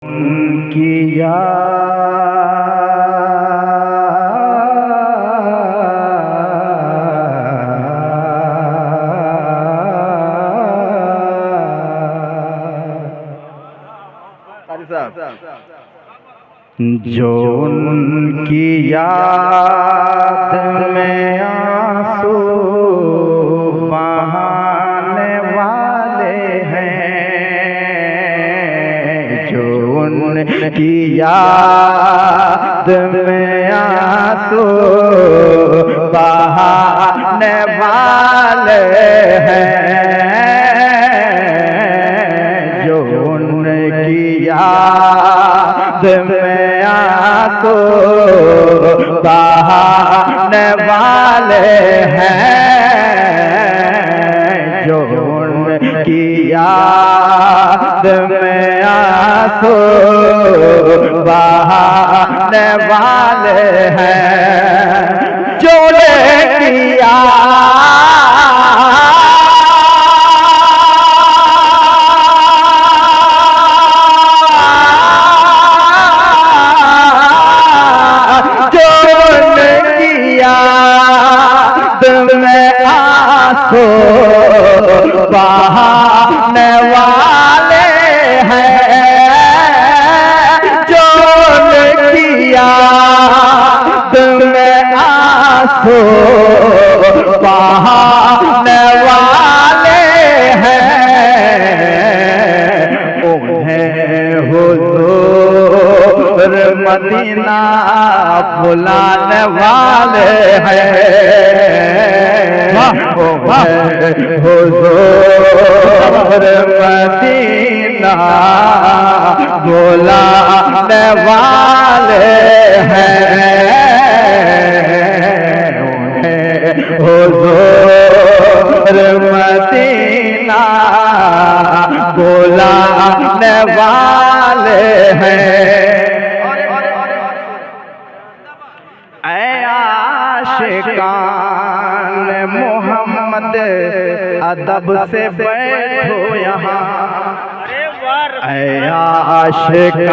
उनकी जो उनकी याद में आंसू बहाने वाले हैं, जो उनकी याद में आंसू बहाने वाले हैं, जो उनकी याद में आंसू बहाने वाले हैं, जो उनकी याद में आंसू बहाने वाले हैं, जो उनकी बहाने वाले हैं, जो उनकी याद में आंसू बहाने वाले हैं, उन्हें हुजूर मदीना बुलाने वाले हैं, हुजूर मदीना बुलाने वाले हैं, हुजूर मदीना बुलाने वाले हैं। ऐ आशिकान मोहम्मद अदब से बैठो यहाँ, ऐ आशिकान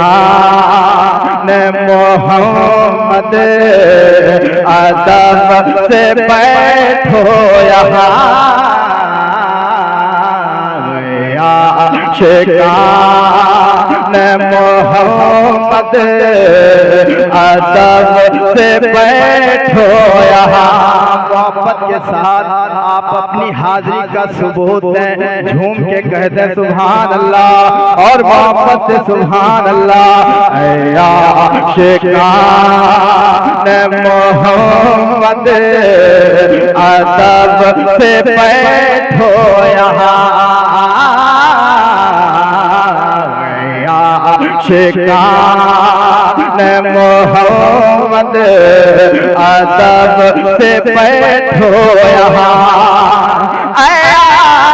मोहम्मद अदब से बैठो यहाँ, आशिकान मोहम्मद अदब से बैठो यहाँ। मोहब्बत के साथ आप अपनी हाजिरी का सबूत दें, झूम के कहते हैं सुभान अल्लाह, और मोहब्बत से सुभान अल्लाह। आशिकान मोहम्मद अदब से बैठो यहाँ, आशिकान मोहम्मद अदब से बैठो यहाँ,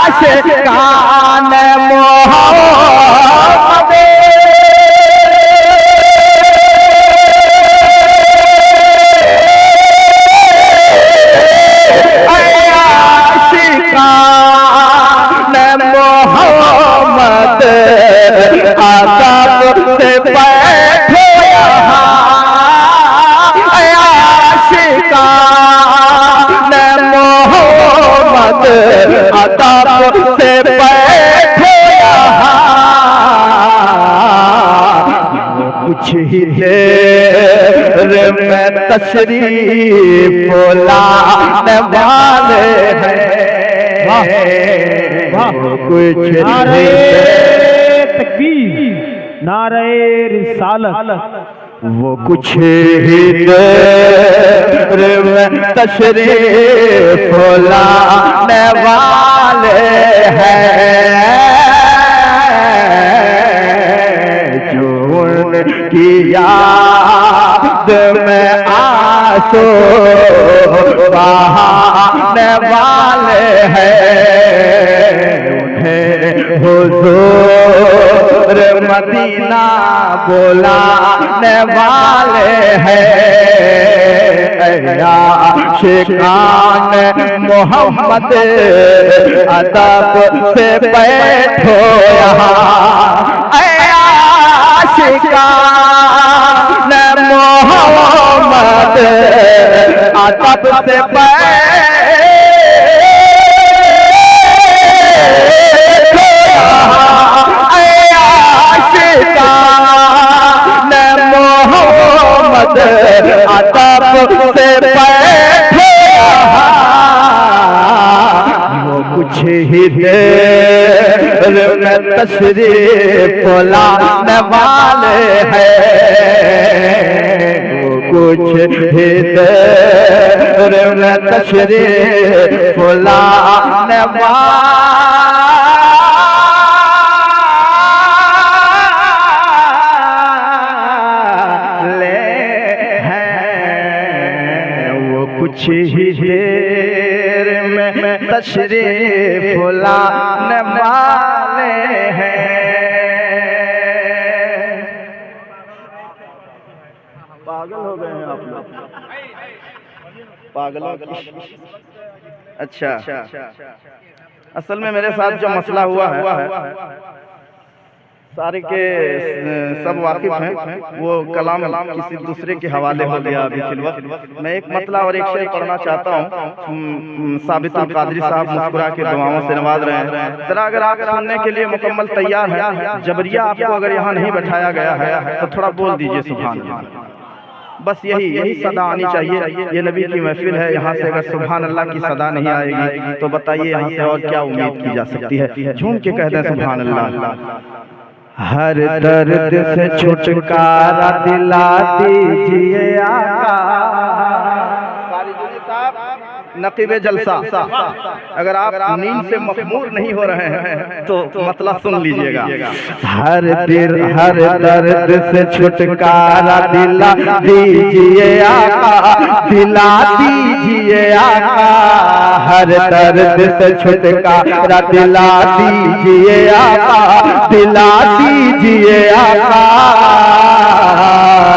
आशिकान मोहम्मद से बैठो यहाँ, आशिकान मोहम्मद अदब से बैठो यहाँ, कुछ ही देर में तशरीफ लाने वाले हैं, कुछ नारे रिसालत, वो कुछ ही देर में तशरीफ लाने वाले हैं, जो उनकी याद में आंसू बहाने वाले हैं, उन्हें हुजूर मदीना बुलाने वाले हैं, आशिकान मोहम्मद अदब से बैठो यहाँ, आशिकान मोहम्मद अदब से आशिकान मोहम्मद अदब से कुछ ही देर में तशरीफ लाने वाले हैं, वो कुछ ही देर में तशरीफ लाने वाले हैं, वो कुछ ही देर में तशरीफ लाने वाले हैं। पागल हो गए हैं आप लोग, पागलों की। अच्छा, असल में मेरे साथ जो मसला हुआ है सारे के सब वाकिफ हैं, वो कलाम किसी दूसरे के हवाले हो गया अभी फिलहाल। मैं एक मतला और एक शेर पढ़ना चाहता हूँ। साबितुल कादरी साहब मुस्कुरा के दुआओं से नवाज रहे हैं। जरा अगर आप सुनने के लिए मुकम्मल तैयार हैं, जबरिया आपको अगर यहाँ नहीं बैठाया गया है तो थोड़ा बोल दीजिए सुभान अल्लाह। बस यही सदा आनी चाहिए। ये नबी की महफिल है, यहाँ से अगर सुभान अल्लाह की सदा नहीं आएगी तो बताइए यहाँ से और क्या उम्मीद की जा सकती है। झूम के कह दें सुभान अल्लाह। हर दर्द से छुटकारा दिला दीजिए आका। नकीबे जलसा, अगर आप नींद से मखमूर नहीं हो रहे हैं तो मतलब सुन लीजिएगा। हर दर्द से छुटकारा दिला दीजिए आका, दिला दीजिए आका। हर दर्द से छुटकारा दिला दीजिए आका, दिला दीजिए आका।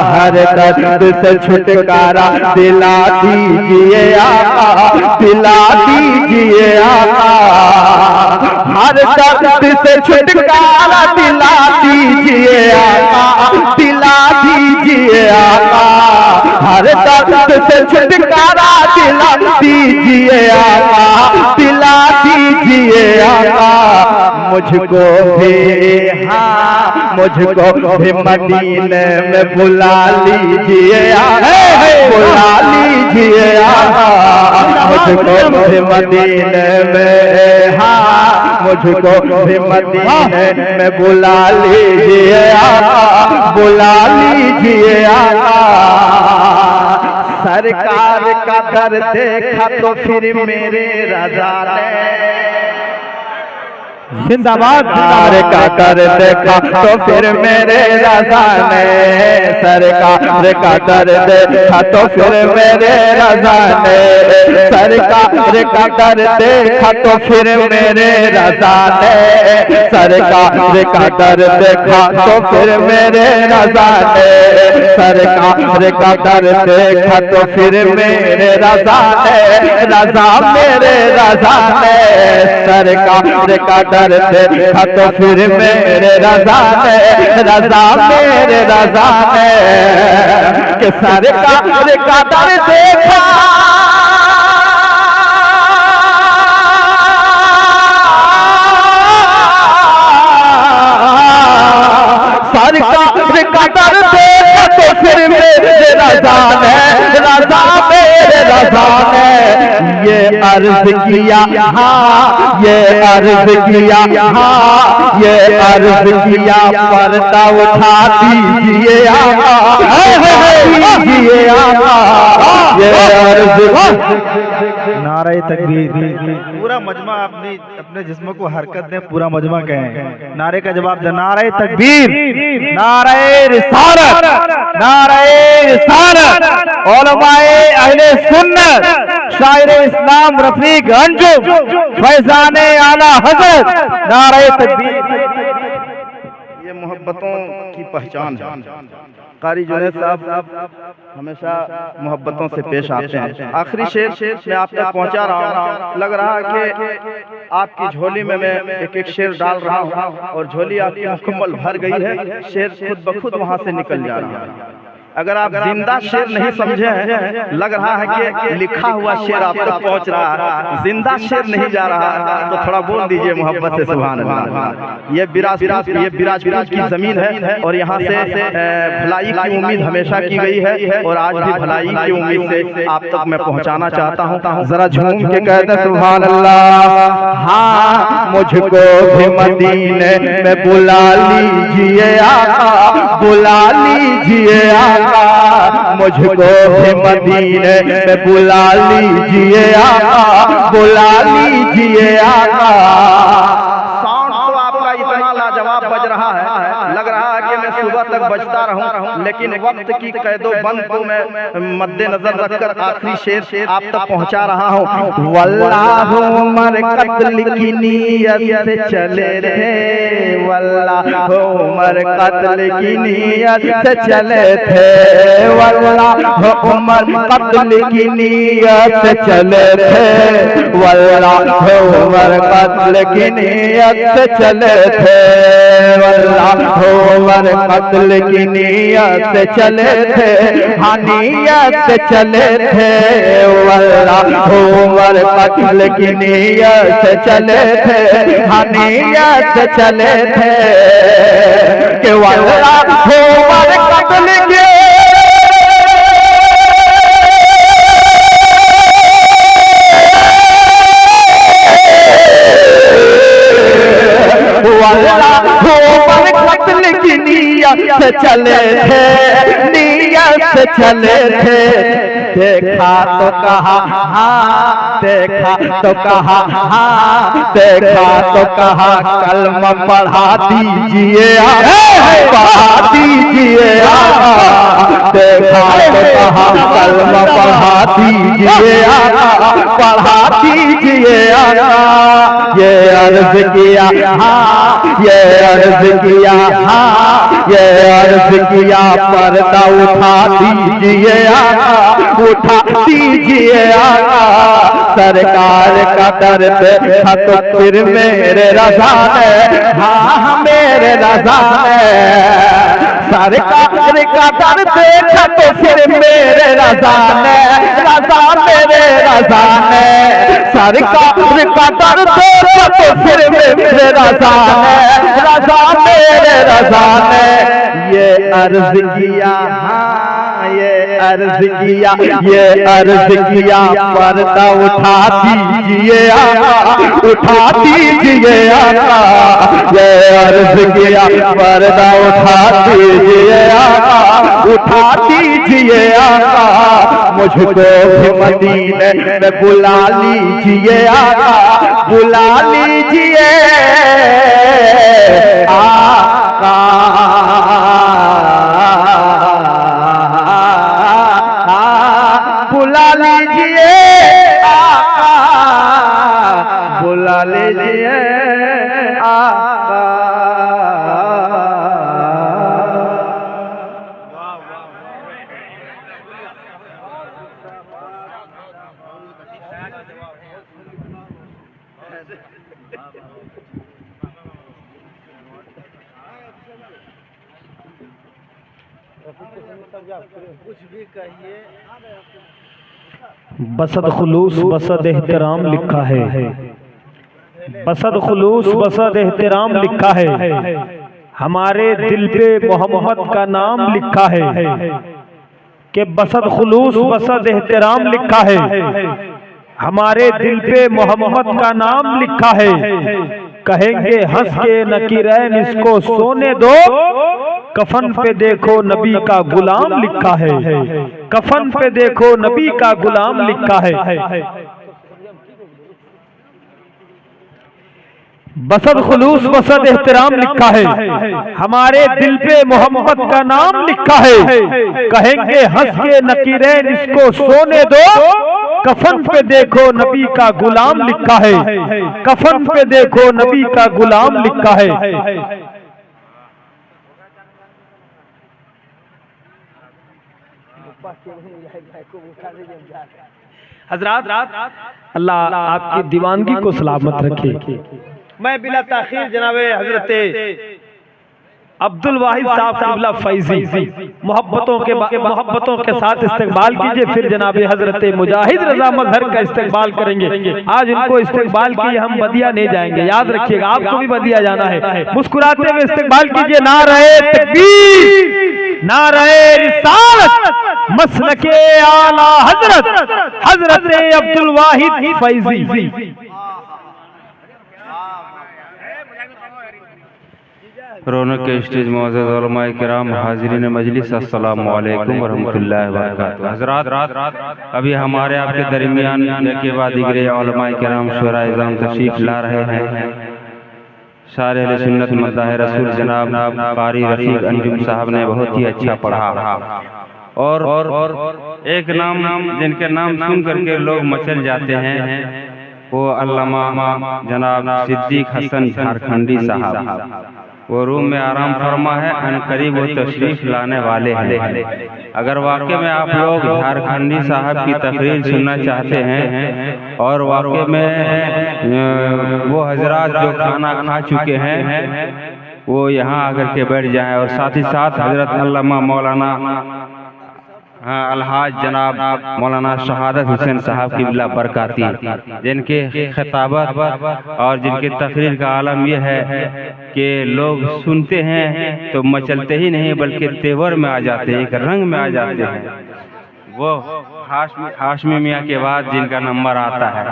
हर दर्द से छुटकारा दिला दीजिए आका, दिला दीजिए आका। हर दर्द से छुटकारा दिला दीजिए आका, दिला दीजिए आका। हर दर्द से छुटकारा दिला दीजिए आका, दिला दीजिए आका। मुझको भी, हाँ मुझको भी मदीने में बुला लीजिए आका, बुला लीजिए आका। मुझको भी मदीने में, हाँ मुझको भी मदीने में बुला लीजिए आका, बुला लीजिए आका। सरकार का दर देखा तो फिर मेरे रज़ा ने, जिंदाबाद। सरकार का दर देखा तो फिर मेरे रज़ा ने, सरकार का दर देखा तो फिर मेरे रज़ा ने, सरकार का दर देखा तो फिर मेरे रज़ा ने, सरकार का दर देखा तो फिर मेरे रज़ा ने, सरकार का दर देखा तो फिर मेरे रज़ा ने, रज़ा मेरे रज़ा ने। सरकार का दर देखा तो फिर मेरे रज़ा ने, रज़ा मेरे रज़ा ने। कि सरकार का दर देखा सरकार का दर देखा तो फिर मेरे रज़ा ने, रज़ा मेरे रज़ा ने। ये अर्ज़ किया हाँ, ये अर्ज़ किया हाँ, ये अर्ज़ किया पर्दा उठा दीजिए आका, दीजिए आका। ये अर्ज़, नारे तकबीर। पूरा मजमा अपने जिस्म को हरकत दें, पूरा मजमा कहें, नारे का जवाब दें। नारे तकबीर, नारे रिसालत, नारे रिसालत। उलमाए अहले सुन्नत, शायर इस्लाम रफीक अंजुम, फैजाने आला हज़रत, नारे तकबीर। ये मोहब्बतों की पहचान है। कारी जुनैद साहब हमेशा मोहब्बतों से पेश आते हैं। आखिरी शेर मैं आप तक पहुंचा रहा हूँ। लग रहा है कि आपकी झोली में मैं एक एक शेर डाल रहा हूँ और झोली आपकी मुकम्मल भर गई है। शेर खुद ब खुद वहां से निकल जा रहा है। अगर आप जिंदा शेर नहीं समझे हैं, लग रहा है कि लिखा हुआ शेर आप तक पहुंच रहा है, जिंदा शेर नहीं जा रहा है, तो थोड़ा बोल दीजिए मोहब्बत से सुभान अल्लाह। ये बिराजपुर की जमीन है और यहाँ से भलाई की उम्मीद हमेशा की गई है और आज भी भलाई की उम्मीद से आप तक मैं पहुँचाना चाहता हूँ। जरा झूम के कहते सुभान अल्लाह। हाँ, मुझको भी मदीने में बुला लीजिए आका, बुला लीजिए आका, मुझको भी मदीने में बुला लीजिए आका, बुला लीजिए आका। साउंड तो आपका इतना लाजवाब बज रहा है, लग रहा है कि मैं सुबह तक बजता रहूं, लेकिन वक्त की कैदो बंद को मैं मद्देनजर रखकर आखिरी शेर आप तक पहुंचा रहा हूं। वल्लाह उमर कत्ल की नीयत से चले थे, वल्लाह उमर कत्ल की नीयत से चले थे, वल्लाह उमर कत्ल की नीयत से चले थे, वल्लाह उमर कत्ल की नीयत से चले थे, वल्लाह उमर कत्ल की नीयत से चले थे, हाँ नीयत से चले थे, वल्लाह उमर कत्ल की नीयत से चले थे, हाँ नीयत से चले थे, कि वल्लाह उमर कत्ल की कत्ल की नीयत से चले थे, नीयत से चले थे। देखा तो कहा हाँ, देखा तो कहा हाँ, देखा तो कहा कलमा पढ़ा दीजिए, पढ़ा दीजिए, देखा तो कहा कलमा पढ़ा दीजिए, पढ़ा दीजिए। ये अर्ज किया हाँ, ये अर्ज किया हाँ, ये अर्ज किया, पर्दा उठा दीजिए आका, उठा दीजिए आका। सरकार का दर्द था तो फिर मेरे रज़ा ने, हाँ मेरे रज़ा ने, सरकार का दर्द था तो फिर मेरे रज़ा ने, रज़ा मेरे रज़ा ने, सरकार का दर्द था तो फिर मेरे रज़ा ने, रज़ा मेरे रज़ा ने। ये अर्ज किया हाँ, ये अर्ज किया, ये अर्ज किया, पर्दा उठा दीजिए आका, उठा दीजिए आका। ये अर्ज किया, पर्दा उठा दीजिए आका, उठा दीजिए आका। मुझको भी मदीने में बुला लीजिए आका, बुला लीजिए आका। बुला लीजिए आका, बुला लीजिए आका। कुछ भी कहिए। बसद खुलूस बसद एहतराम लिखा है, बसद खुलूस बसद एहतराम लिखा है, हमारे दिल पे मोहम्मद का नाम लिखा है, कि बसद खुलूस बसद एहतराम लिखा है, हमारे दिल पे मोहम्मद का नाम लिखा है। कहेंगे हंस के नकीरैन इसको सोने दो, कफन पे देखो नबी का गुलाम लिखा है, कफन पे देखो नबी का गुलाम लिखा है। बसद खुलूस बसद एहतराम लिखा है, हमारे दिल पे मोहम्मद का नाम लिखा है। कहेंगे हंस के नकीरैन इसको सोने दो, कफन पे देखो नबी का गुलाम लिखा है, कफन पे देखो नबी का गुलाम लिखा है। हजरात, अल्लाह आपकी दीवानगी को सलामत रखे। मैं बिला ताखीर जनाबे हजरत अब्दुल वाहिद साहब किबला फैजी मोहब्बतों के साथ इस्तकबाल कीजिए। फिर जनाब हजरत मुजाहिद रजा मजहर का इस्तकबाल करेंगे। आज उनको इस्तकबाल किए हम बदिया नहीं जाएंगे, याद रखिएगा, आपको भी बदिया जाना है। मुस्कुराते हुए इस्तकबाल कीजिए। नारे तकबीर, नारे रिसालत, मसलके आला हजरत अब्दुल वाहिद फैजी। रौनक के स्टेज मौजूद उलमाए किराम, हाज़रीन मजलिस, अस्सलामु अलैकुम वरहमतुल्लाहि वबरकातुहू। हज़रात, अभी हमारे आपके दरमियान के बाद दिगरे उलमाए किराम शुरा इज़ाम तशरीफ ला रहे हैं। शार अहले सुन्नत मद्दाह रसूल जनाब कारी रफीक अंजुम साहब ने बहुत ही अच्छा पढ़ा और एक नाम जिनके नाम सुन करके लोग मचल जाते हैं वो अल्लामा जनाब सिद्दीक हसन झारखंडी साहब। वो रूम में आराम फरमा है, अनकरीब वो तशरीफ लाने वाले हैं। अगर वाकई में आप लोग झारखंडी साहब की तकरीर सुनना चाहते हैं और वाकई में वो हजरात जो खाना खा चुके हैं वो यहाँ आकर के बैठ जाएं और साथ ही साथ हजरत अल्लामा मौलाना अलहाज जनाब मौलाना शहादत हुसैन साहब की बिला बरकाती, जिनके खिताबत और जिनके तकरीर का आलम यह है कि लोग सुनते हैं तो मचलते ही नहीं बल्कि तेवर में आ जाते हैं, एक रंग में आ जाते हैं। वो हाशमी मियाँ के बाद जिनका नंबर आता है,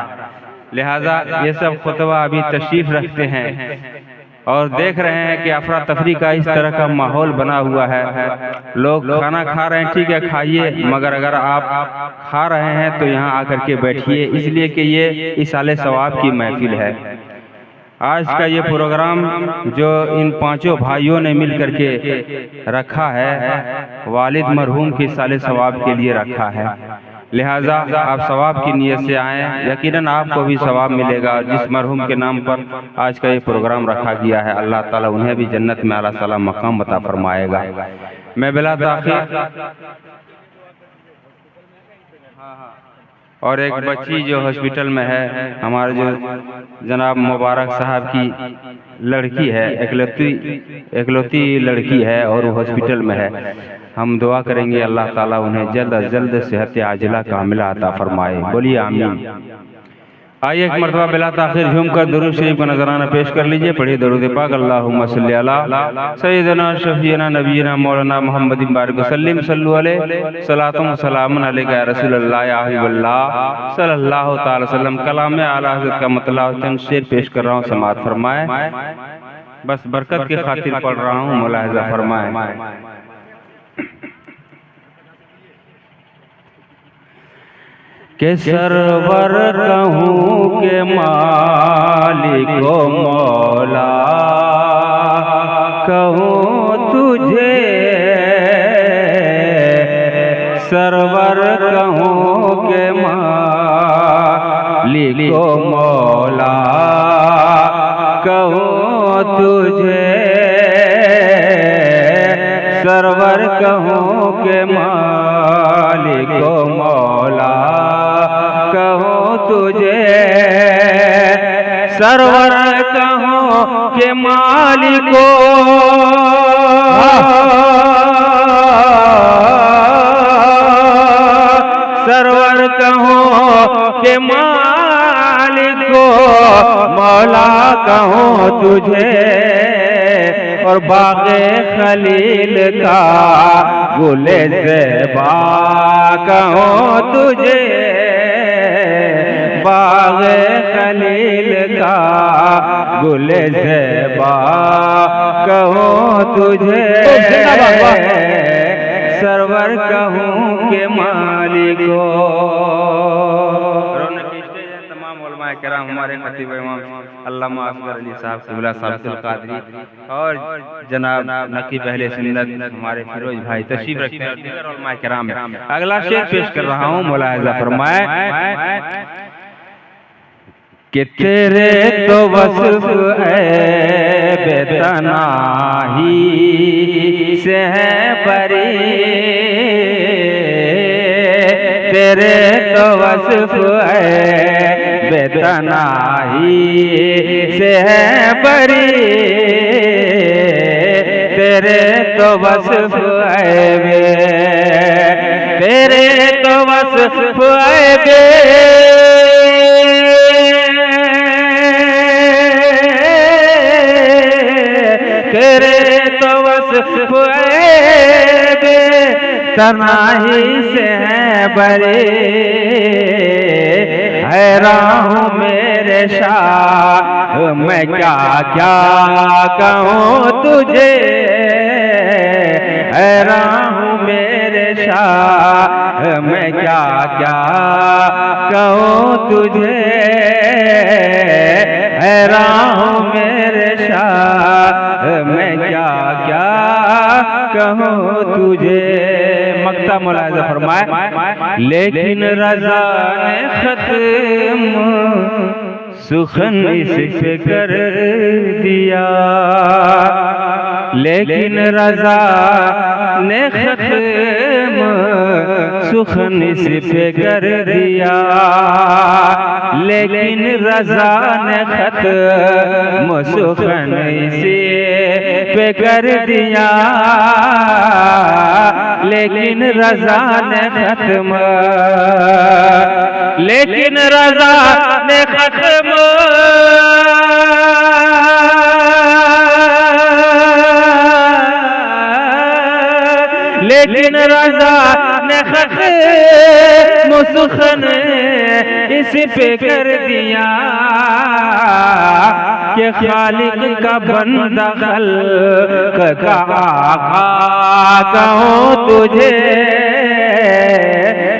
लिहाजा ये सब खुतबा अभी तशरीफ रखते हैं और देख रहे हैं कि अफरा तफरी का इस तरह का माहौल बना हुआ है। लोग खाना खा रहे हैं, ठीक है खाइए, मगर अगर आप खा रहे हैं तो यहाँ आकर के बैठिए, इसलिए कि ये इसाले सवाब की महफिल है। आज का ये प्रोग्राम जो इन पांचों भाइयों ने मिल करके रखा है, वालिद मरहूम के इसाले सवाब के लिए रखा है। लिहाजा आप सवाब की नीयत से आएँ, यकीनन आपको भी सवाब मिलेगा। जिस मरहूम के नाम पर आज का ये प्रोग्राम रखा गया है, अल्लाह ताला उन्हें भी जन्नत में आला साला मकाम अता फरमाएगा। मैं बिला ताखीर और एक बच्ची जो हॉस्पिटल में है, हमारे जो जनाब मुबारक साहब की लड़की है, एकलौती लड़की है और वो हॉस्पिटल में है। हम दुआ करेंगे अल्लाह ताला उन्हें जल्द अज जल्द सेहत आजिला कामिला अता फरमाए। बोलिए आमीन। आइए एक मरतबा बिला ताखिर झूम कर दुरूद शरीफ का नजराना पेश कर लीजिए। पढ़िए दरूद पाक। अल्लाहुम्मा सल्ली अला सय्यिदना शफीना नबीना मौलाना मुहम्मद बारिक वसल्लिम सल्लु अलैहि सलातुम व सलामुन अलैका या रसूलल्लाह या हबीबल्लाह सल्लल्लाहु तआला वसल्लम। कलाम आला हज़रत का मतलब चंद शेर पेश कर रहा हूँ, समाअत फरमाए। बस बरकत की खातिर पढ़ रहा हूँ, मुलाहिजा फरमाए। के सरवर कहूँ के मालिको मौला कहूँ तुझे, सरवर कहूँ के मालिको मौला कहूँ तुझे, सरवर कहूँ के मालिको मौला कहूँ तुझे, सरवर कहूँ के मालिको सरवर कहूँ के मालिको मौला कहूँ तुझे, और बाग़े खलील का गुले ज़ेबा कहूँ तुझे, बाग़े खलील का गुले ज़ेबा कहूँ तुझे, सरवर कहूँ के मालिको। तमाम उलमाए किराम, हमारे खतीब इमाम अल्लामा असगर अली साहब क़िबला साहब कादरी और जनाब नकीब अहले सुन्नत हमारे फिरोज भाई तशरीफ रखते हैं। दीगर उलमाए किराम में अगला शेर पेश कर रहा हूँ, मुलाहिजा फरमाए। कि तेरे तो वस्फ़ बेतनाही से है परी, तेरे तो वस्फ है बेतनाही से है बरी, तेरे तो वस्फ है तेरे तो वस्फ है तेरे तो वस्फ है तनाही से है बरे, हैरान हूँ मेरे शाह मैं क्या क्या कहूँ तुझे, हैरान हूँ मेरे शाह मैं क्या क्या कहूँ तुझे, हैरान हूँ मेरे शाह मैं क्या क्या कहूँ तुझे। मक्ता मुलाहिज़ा फरमाए, लेकिन रज़ा ने ख़त्म सुखन इस पे कर दिया, लेकिन रज़ा ने ख़त्म सुखन इस पे कर दिया, लेकिन रज़ा ने ख़त्म सुखन इसी पे कर दिया, लेकिन रज़ा ने ख़त्म, लेकिन रज़ा ने ख़त्म लेकिन रज़ा ने ख़त्म सुखन इस पे कर दिया, कि खालिक का बंदा खल्क़ का आका कहूँ तुझे,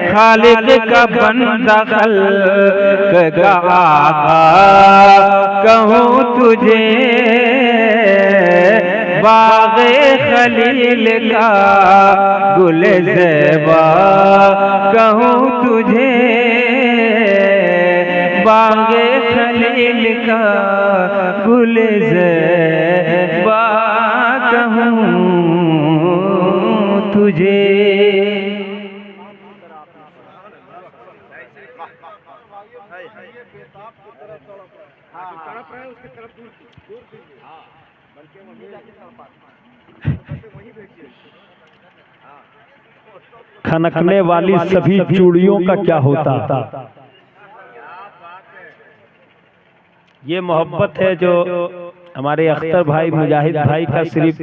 खालिक का बंदा खल्क़ का आका कहूँ तुझे, बाग़े खलील का गुल ज़ेबा कहूँ तुझे, बाग़े खलील का गुल ज़ेबा कहूँ तुझे। खनकने वाली सभी चूड़ियों का क्या होता। ये मोहब्बत है जो हमारे अख्तर भाई मुजाहिद भाई का सिर्फ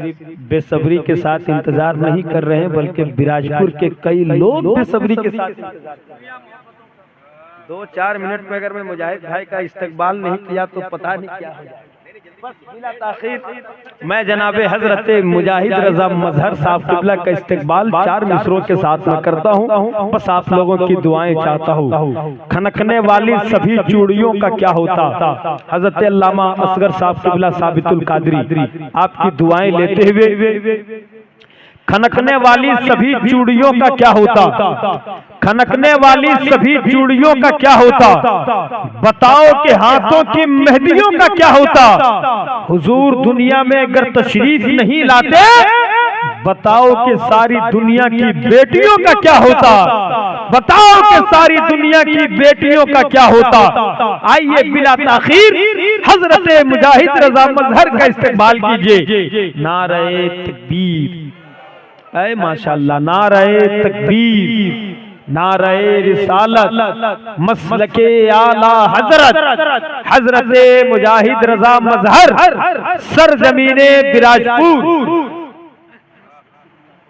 बेसब्री के साथ इंतजार नहीं कर रहे हैं, बल्कि बिराजपुर के कई लोग बेसब्री के साथ इंतजार कर रहे हैं। 2-4 मिनट में अगर मैं मुजाहिद भाई का इस्तकबाल नहीं किया तो पता नहीं क्या हो जाएगा। बस बिला ताखीर मैं जनाबे हजरत मुजाहिद रजा मजहर साहब क़िबला का इस्तकबाल 4 मिसरों के साथ में करता हूँ। बस आप लोगों की दुआएं चाहता हूँ। खनकने वाली सभी चूड़ियों का क्या होता। हजरत अल्लामा असगर साहब क़िबला साबितुल कादरी आपकी दुआएं लेते हुए, खनकने वाली सभी चूड़ियों का क्या होता। खनकने वाली सभी चूड़ियों का क्या होता। बताओ कि हाथों की मेहंदियों का क्या होता। हुजूर दुनिया में अगर तशरीफ नहीं लाते, बताओ कि सारी दुनिया की बेटियों का क्या होता। बताओ कि सारी दुनिया की बेटियों का क्या होता। आइए बिला ताखीर हजरत मुजाहिद रजा मजहर का इस्तकबाल कीजिए। नारे तकबीर, ऐ माशाअल्लाह, नारे तकबीर, नारे रिसालत, मसलके आला हजरत, हजरत मुजाहिद रजा मजहर, सरजमीने बिराजपुर,